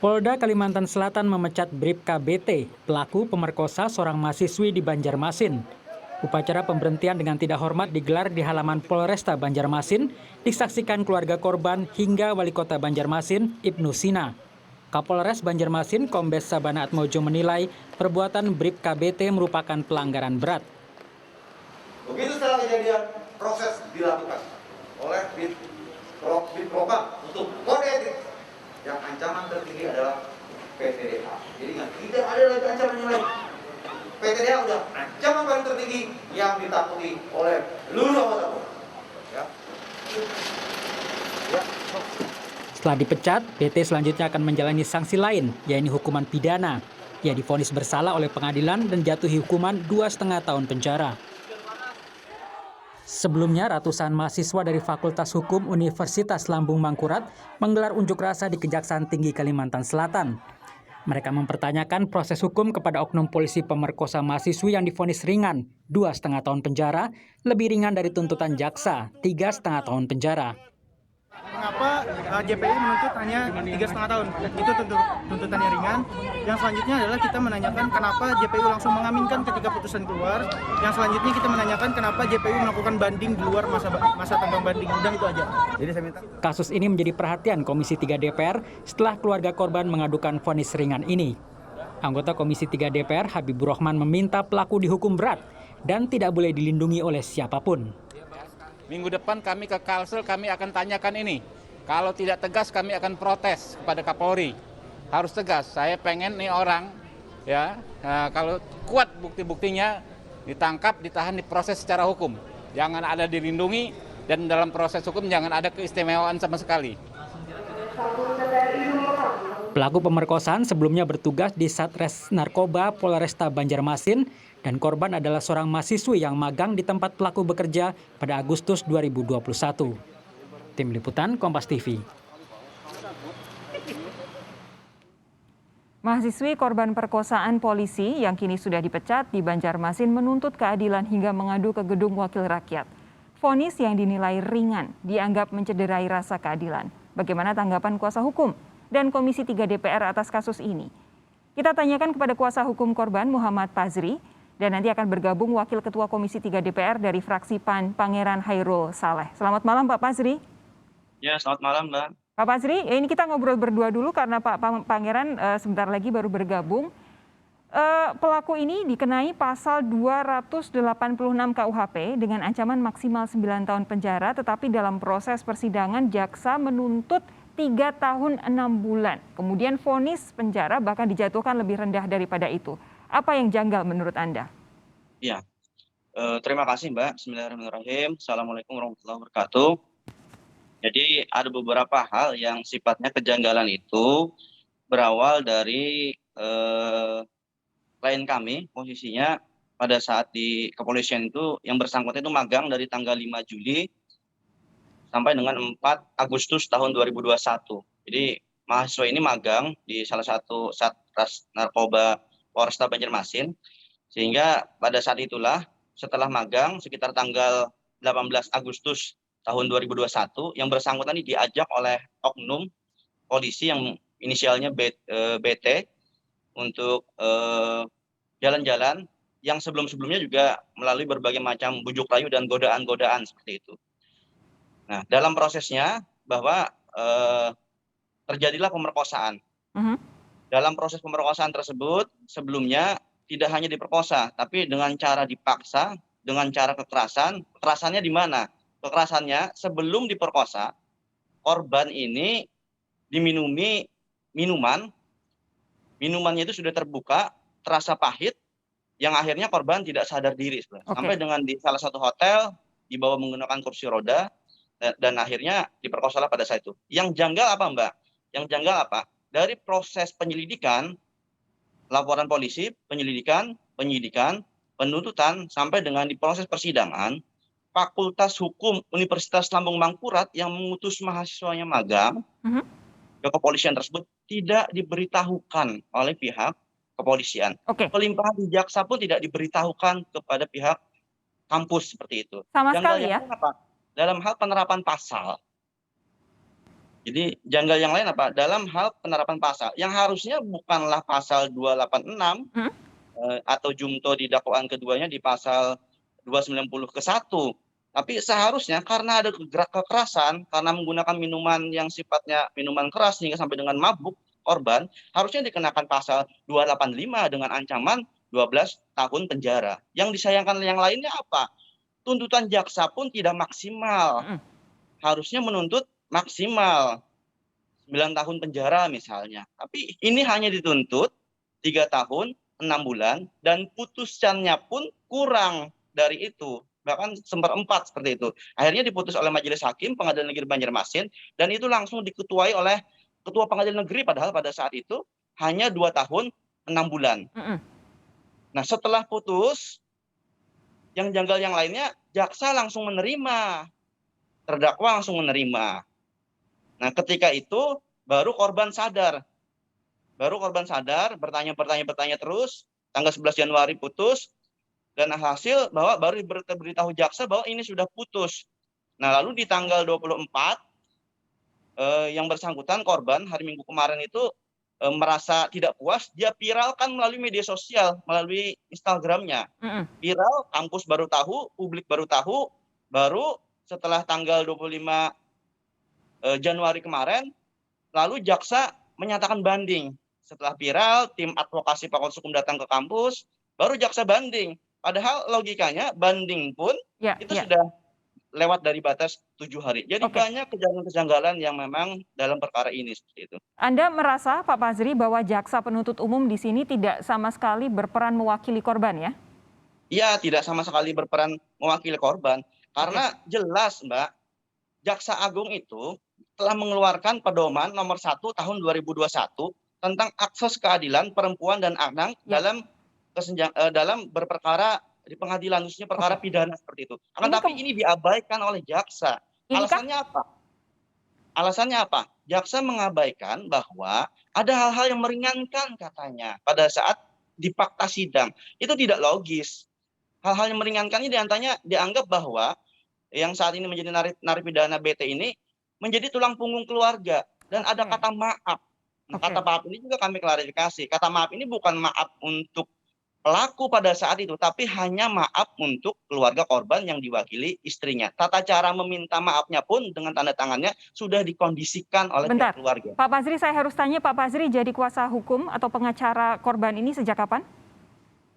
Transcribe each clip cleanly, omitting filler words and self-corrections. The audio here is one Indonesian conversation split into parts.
Polda Kalimantan Selatan memecat Bribka BT, pelaku pemerkosa seorang mahasiswi di Banjarmasin. Upacara pemberhentian dengan tidak hormat digelar di halaman Polresta Banjarmasin, disaksikan keluarga korban hingga Wali Kota Banjarmasin, Ibnu Sina. Kapolres Banjarmasin, Kombes Sabana Atmojo menilai perbuatan Bribka BT merupakan pelanggaran berat. Begitu setelah kejadian, proses dilakukan oleh Bitpropam untuk kode etik yang ancaman tertinggi adalah PTDA. Jadi tidak ada lagi ancaman yang lain. PTDA udah ancaman paling tertinggi yang ditakuti oleh seluruh anggota. Ya. Setelah dipecat, BT selanjutnya akan menjalani sanksi lain, yaitu hukuman pidana. Ia divonis bersalah oleh pengadilan dan jatuhi hukuman 2,5 tahun penjara. Sebelumnya, ratusan mahasiswa dari Fakultas Hukum Universitas Lambung Mangkurat menggelar unjuk rasa di Kejaksaan Tinggi Kalimantan Selatan. Mereka mempertanyakan proses hukum kepada oknum polisi pemerkosa mahasiswi yang divonis ringan, 2,5 tahun penjara, lebih ringan dari tuntutan jaksa, 3,5 tahun penjara. Mengapa JPI menuntut hanya 3,5 tahun? Itu tuntutannya ringan. Yang selanjutnya adalah kita menanyakan kenapa JPI langsung mengaminkan ketika putusan keluar. Yang selanjutnya kita menanyakan kenapa JPI melakukan banding di luar masa tenggang banding. Udah itu aja. Jadi saya minta. Kasus ini menjadi perhatian Komisi 3 DPR setelah keluarga korban mengadukan vonis ringan ini. Anggota Komisi 3 DPR Habibur Rahman meminta pelaku dihukum berat dan tidak boleh dilindungi oleh siapapun. Minggu depan kami ke Kalsel, kami akan tanyakan ini. Kalau tidak tegas, kami akan protes kepada Kapolri. Harus tegas. Saya pengen nih orang, ya, kalau kuat bukti-buktinya, ditangkap, ditahan, diproses secara hukum. Jangan ada dilindungi, dan dalam proses hukum jangan ada keistimewaan sama sekali. Pelaku pemerkosaan sebelumnya bertugas di Satres Narkoba Polresta Banjarmasin dan korban adalah seorang mahasiswi yang magang di tempat pelaku bekerja pada Agustus 2021. Tim Liputan Kompas TV. Mahasiswi korban perkosaan polisi yang kini sudah dipecat di Banjarmasin menuntut keadilan hingga mengadu ke Gedung Wakil Rakyat. Vonis yang dinilai ringan dianggap mencederai rasa keadilan. Bagaimana tanggapan kuasa hukum dan Komisi 3 DPR atas kasus ini? Kita tanyakan kepada kuasa hukum korban Muhammad Pazri dan nanti akan bergabung Wakil Ketua Komisi 3 DPR dari fraksi PAN Pangeran Hairul Saleh. Selamat malam Pak Pazri. Ya, selamat malam Mbak. Pak Pazri, ini kita ngobrol berdua dulu karena Pak Pangeran sebentar lagi baru bergabung. Pelaku ini dikenai pasal 286 KUHP dengan ancaman maksimal 9 tahun penjara, tetapi dalam proses persidangan jaksa menuntut 3 tahun 6 bulan. Kemudian vonis penjara bahkan dijatuhkan lebih rendah daripada itu. Apa yang janggal menurut Anda? Ya, terima kasih Mbak. Bismillahirrahmanirrahim. Assalamualaikum warahmatullahi wabarakatuh. Jadi ada beberapa hal yang sifatnya kejanggalan itu berawal dari klien kami, posisinya pada saat di kepolisian itu yang bersangkutan itu magang dari tanggal 5 Juli sampai dengan 4 Agustus tahun 2021. Jadi mahasiswa ini magang di salah satu Satres Narkoba Polresta Banjarmasin, sehingga pada saat itulah setelah magang sekitar tanggal 18 Agustus tahun 2021 yang bersangkutan ini diajak oleh oknum polisi yang inisialnya BT untuk jalan-jalan yang sebelum-sebelumnya juga melalui berbagai macam bujuk rayu dan godaan-godaan seperti itu. Nah, dalam prosesnya bahwa terjadilah pemerkosaan. Dalam proses pemerkosaan tersebut sebelumnya tidak hanya diperkosa, tapi dengan cara dipaksa, dengan cara kekerasan. Kekerasannya di mana? Kekerasannya sebelum diperkosa, korban ini diminumi minuman. Minumannya itu sudah terbuka, terasa pahit, yang akhirnya korban tidak sadar diri. Sampai dengan di salah satu hotel, dibawa menggunakan kursi roda, dan akhirnya diperkosalah pada saat itu. Yang janggal apa Mbak? Yang janggal apa? Dari proses penyelidikan, laporan polisi, penyelidikan, penyidikan, penuntutan, sampai dengan di proses persidangan, Fakultas Hukum Universitas Lambung Mangkurat yang mengutus mahasiswanya magang ke kepolisian tersebut tidak diberitahukan oleh pihak kepolisian. Pelimpahan di jaksa pun tidak diberitahukan kepada pihak kampus seperti itu. Sama sekali ya? Apa? Dalam hal penerapan pasal, Jadi janggal yang lain apa? Dalam hal penerapan pasal yang harusnya bukanlah pasal 286 atau jumto di dakwaan keduanya di pasal 290 ke 1. Tapi seharusnya karena ada kekerasan, karena menggunakan minuman yang sifatnya minuman keras hingga sampai dengan mabuk korban, harusnya dikenakan pasal 285 dengan ancaman 12 tahun penjara. Yang disayangkan yang lainnya apa? Tuntutan jaksa pun tidak maksimal. Harusnya menuntut maksimal 9 tahun penjara misalnya. Tapi ini hanya dituntut 3 tahun, 6 bulan, dan putusannya pun kurang dari itu. Bahkan seperempat seperti itu. Akhirnya diputus oleh Majelis Hakim Pengadilan Negeri Banjarmasin, dan itu langsung diketuai oleh Ketua Pengadilan Negeri, padahal pada saat itu hanya 2 tahun, 6 bulan. Nah, setelah putus, yang janggal yang lainnya, jaksa langsung menerima. Terdakwa langsung menerima. Nah, ketika itu baru korban sadar. Bertanya terus, tanggal 11 Januari putus, dan hasil bahwa baru diberitahu jaksa bahwa ini sudah putus. Nah, lalu di tanggal 24, yang bersangkutan korban hari Minggu kemarin itu merasa tidak puas, dia viralkan melalui media sosial, melalui Instagramnya. Viral, kampus baru tahu, publik baru tahu, baru setelah tanggal 25 Januari kemarin, lalu jaksa menyatakan banding. Setelah viral, tim advokasi Fakultas Hukum datang ke kampus, baru jaksa banding. Padahal logikanya banding pun sudah lewat dari batas 7 hari. Jadi banyak kejanggalan-kejanggalan yang memang dalam perkara ini seperti itu. Anda merasa, Pak Fazri, bahwa jaksa penuntut umum di sini tidak sama sekali berperan mewakili korban ya? Iya, tidak sama sekali berperan mewakili korban. Karena jelas, Mbak, Jaksa Agung itu telah mengeluarkan pedoman nomor 1 tahun 2021 tentang akses keadilan perempuan dan anak dalam berperkara di pengadilan, khususnya perkara pidana seperti itu. Tapi ini diabaikan oleh jaksa. Alasannya apa? Jaksa mengabaikan bahwa ada hal-hal yang meringankan katanya pada saat di fakta sidang. Itu tidak logis. Hal-hal yang meringankannya dianggap bahwa yang saat ini menjadi narapidana BT ini menjadi tulang punggung keluarga, dan ada kata maaf. Kata maaf ini juga kami klarifikasi. Kata maaf ini bukan maaf untuk pelaku pada saat itu, tapi hanya maaf untuk keluarga korban yang diwakili istrinya. Tata cara meminta maafnya pun dengan tanda tangannya sudah dikondisikan oleh pihak keluarga. Pak Fazri, saya harus tanya, Pak Fazri jadi kuasa hukum atau pengacara korban ini sejak kapan?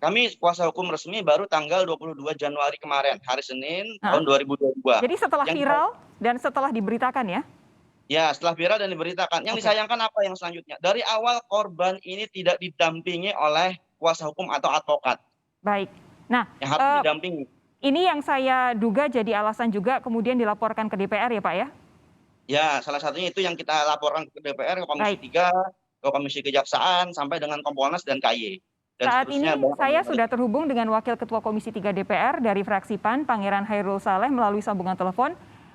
Kami kuasa hukum resmi baru tanggal 22 Januari kemarin, hari Senin tahun 2022. Jadi setelah viral dan setelah diberitakan ya? Ya, setelah viral dan diberitakan. Yang disayangkan apa yang selanjutnya? Dari awal korban ini tidak didampingi oleh kuasa hukum atau advokat. Baik. Nah, yang harus didampingi. Ini yang saya duga jadi alasan juga kemudian dilaporkan ke DPR ya, Pak ya? Ya, salah satunya itu yang kita laporkan ke DPR, ke Komisi 3, ke Komisi Kejaksaan, sampai dengan Kompolnas dan KY. Saat ini saya sudah terhubung dengan Wakil Ketua Komisi 3 DPR dari fraksi PAN, Pangeran Hairul Saleh, melalui sambungan telepon.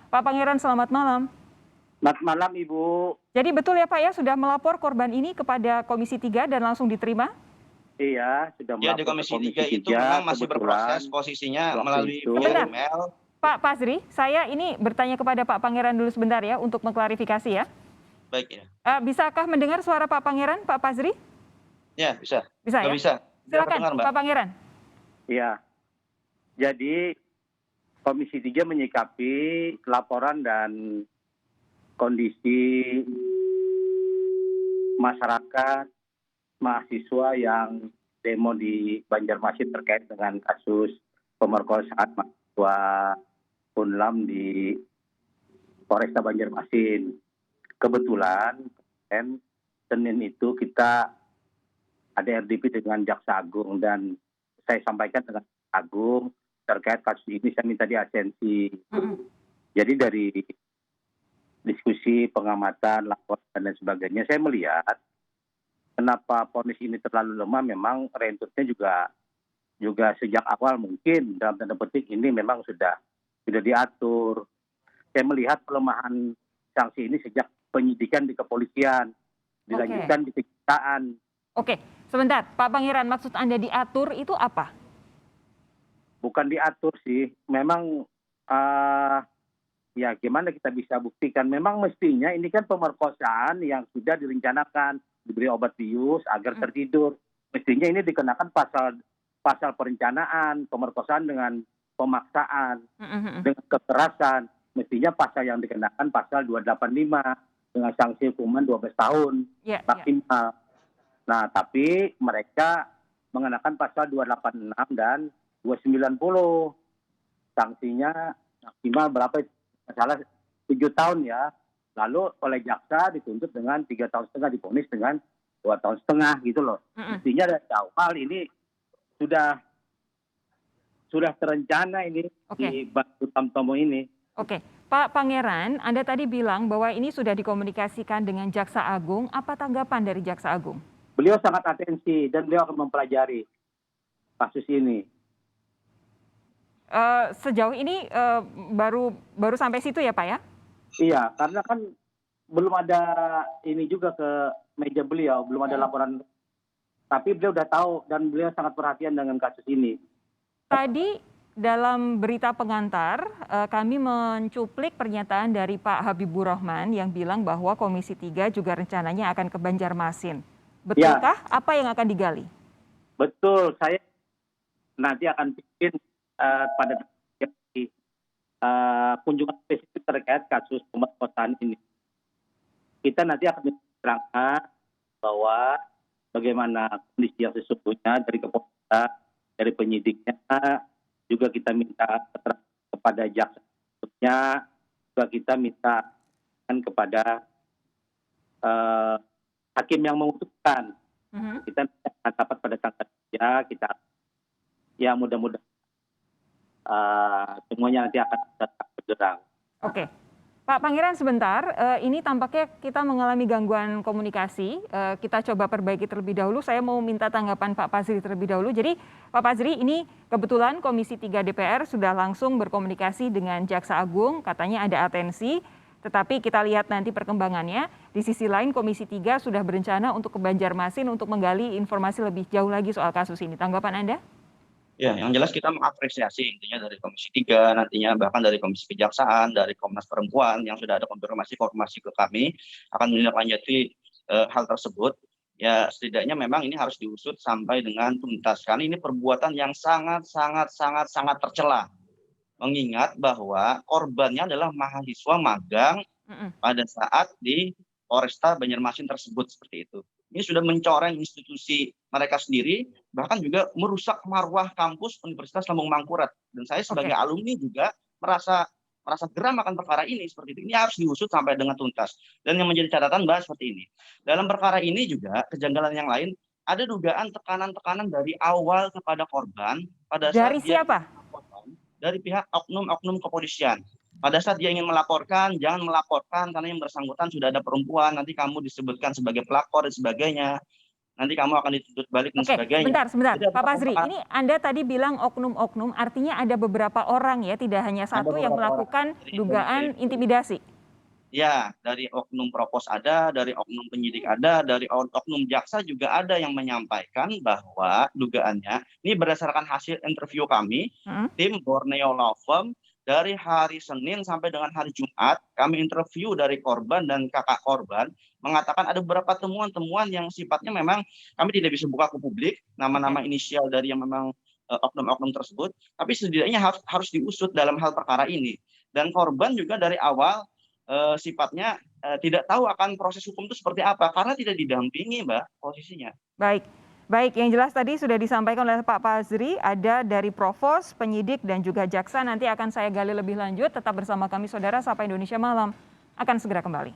Pak Pangeran, selamat malam. Selamat malam, Ibu. Jadi betul ya Pak ya, sudah melapor korban ini kepada Komisi 3 dan langsung diterima? Iya, sudah melapor di Komisi 3 itu 3, memang masih berproses posisinya melalui email. Pak Fazri, saya ini bertanya kepada Pak Pangeran dulu sebentar ya untuk mengklarifikasi ya. Baik ya. Bisakah mendengar suara Pak Pangeran, Pak Fazri? Ya, bisa. Bisa ya? Bisa. Silakan Pak Pangeran. Iya. Jadi Komisi 3 menyikapi laporan dan kondisi masyarakat, mahasiswa yang demo di Banjarmasin terkait dengan kasus pemerkosaan mahasiswa Unlam di Polresta Banjarmasin. Kebetulan Senin itu kita ada RDP dengan Jaksa Agung, dan saya sampaikan dengan Jaksa Agung terkait kasus ini saya minta diasensi. Jadi dari diskusi, pengamatan, laporan dan sebagainya, saya melihat kenapa vonis ini terlalu lemah. Memang reintutnya juga sejak awal mungkin dalam tanda petik ini memang sudah diatur. Saya melihat pelemahan sanksi ini sejak penyidikan di kepolisian, dilanjutkan di kejaksaan. Oke, sebentar Pak Pangeran, maksud Anda diatur itu apa? Bukan diatur sih, memang ya gimana kita bisa buktikan? Memang mestinya ini kan pemerkosaan yang sudah direncanakan, diberi obat bius agar tertidur. Mestinya ini dikenakan pasal perencanaan, pemerkosaan dengan pemaksaan, dengan kekerasan. Mestinya pasal yang dikenakan pasal 285 dengan sanksi hukuman 12 tahun maksimal. Nah, tapi mereka mengenakan pasal 286 dan 290. Sanksinya maksimal berapa? Salah 7 tahun ya. Lalu oleh jaksa dituntut dengan 3 tahun setengah, divonis dengan 2 tahun setengah gitu loh. Mestinya dari awal ini sudah terencana ini di Batu Tamtomo ini. Oke, Pak Pangeran, Anda tadi bilang bahwa ini sudah dikomunikasikan dengan Jaksa Agung. Apa tanggapan dari Jaksa Agung? Beliau sangat atensi dan beliau akan mempelajari kasus ini. Sejauh ini baru sampai situ ya Pak ya? Iya, karena kan belum ada ini juga ke meja beliau, belum ada laporan. Tapi beliau udah tahu dan beliau sangat perhatian dengan kasus ini. Tadi dalam berita pengantar, kami mencuplik pernyataan dari Pak Habibur Rahman yang bilang bahwa Komisi 3 juga rencananya akan ke Banjarmasin. Betulkah? Apa yang akan digali? Betul, saya nanti akan bikin pada kunjungan spesifik terkait kasus pemerkosaan ini. Kita nanti akan menerangkan bahwa bagaimana kondisi yang sesungguhnya dari kepolisian, dari penyidiknya, juga kita minta keterangan kepada jaksa, juga kita minta kepada hakim yang memutuskan. Kita akan dapat pada tanggal 3, kita ya mudah-mudahan semuanya nanti akan berderang. Oke, Pak Pangeran sebentar, ini tampaknya kita mengalami gangguan komunikasi. Kita coba perbaiki terlebih dahulu. Saya mau minta tanggapan Pak Pazri terlebih dahulu. Jadi Pak Pazri, ini kebetulan Komisi 3 DPR sudah langsung berkomunikasi dengan Jaksa Agung, katanya ada atensi. Tetapi kita lihat nanti perkembangannya. Di sisi lain Komisi 3 sudah berencana untuk ke Banjarmasin untuk menggali informasi lebih jauh lagi soal kasus ini. Tanggapan Anda? Ya, yang jelas kita mengapresiasi intinya dari Komisi 3, nantinya bahkan dari Komisi Kejaksaan, dari Komnas Perempuan yang sudah ada konfirmasi ke kami akan menindaklanjuti hal tersebut. Ya, setidaknya memang ini harus diusut sampai dengan tuntas. Karena ini perbuatan yang sangat tercela. Mengingat bahwa korbannya adalah mahasiswa magang pada saat di Polresta Banjarmasin tersebut seperti itu. Ini sudah mencoreng institusi mereka sendiri, bahkan juga merusak marwah kampus Universitas Lambung Mangkurat. Dan saya sebagai alumni juga merasa geram akan perkara ini seperti itu. Ini harus diusut sampai dengan tuntas. Dan yang menjadi catatan bahas seperti ini. Dalam perkara ini juga kejanggalan yang lain, ada dugaan tekanan-tekanan dari awal kepada korban pada saat dari siapa? Dari pihak oknum-oknum kepolisian. Pada saat dia ingin melaporkan, jangan melaporkan karena yang bersangkutan sudah ada perempuan, nanti kamu disebutkan sebagai pelakor dan sebagainya. Nanti kamu akan dituntut balik dan sebagainya. Sebentar. Pak Pazri, ini Anda tadi bilang oknum-oknum, artinya ada beberapa orang ya, tidak hanya satu yang melakukan dugaan intimidasi. Ya, dari oknum propos ada, dari oknum penyidik ada, dari oknum jaksa juga ada yang menyampaikan bahwa dugaannya, ini berdasarkan hasil interview kami, tim Borneo Law Firm, dari hari Senin sampai dengan hari Jumat, kami interview dari korban dan kakak korban, mengatakan ada beberapa temuan-temuan yang sifatnya memang kami tidak bisa buka ke publik, nama-nama inisial dari yang memang oknum-oknum tersebut, tapi setidaknya harus diusut dalam hal perkara ini. Dan korban juga dari awal sifatnya tidak tahu akan proses hukum itu seperti apa, karena tidak didampingi, Mbak, posisinya. Baik, yang jelas tadi sudah disampaikan oleh Pak Pazri, ada dari Provos, penyidik, dan juga jaksa. Nanti akan saya gali lebih lanjut. Tetap bersama kami, Saudara. Sapa Indonesia Malam akan segera kembali.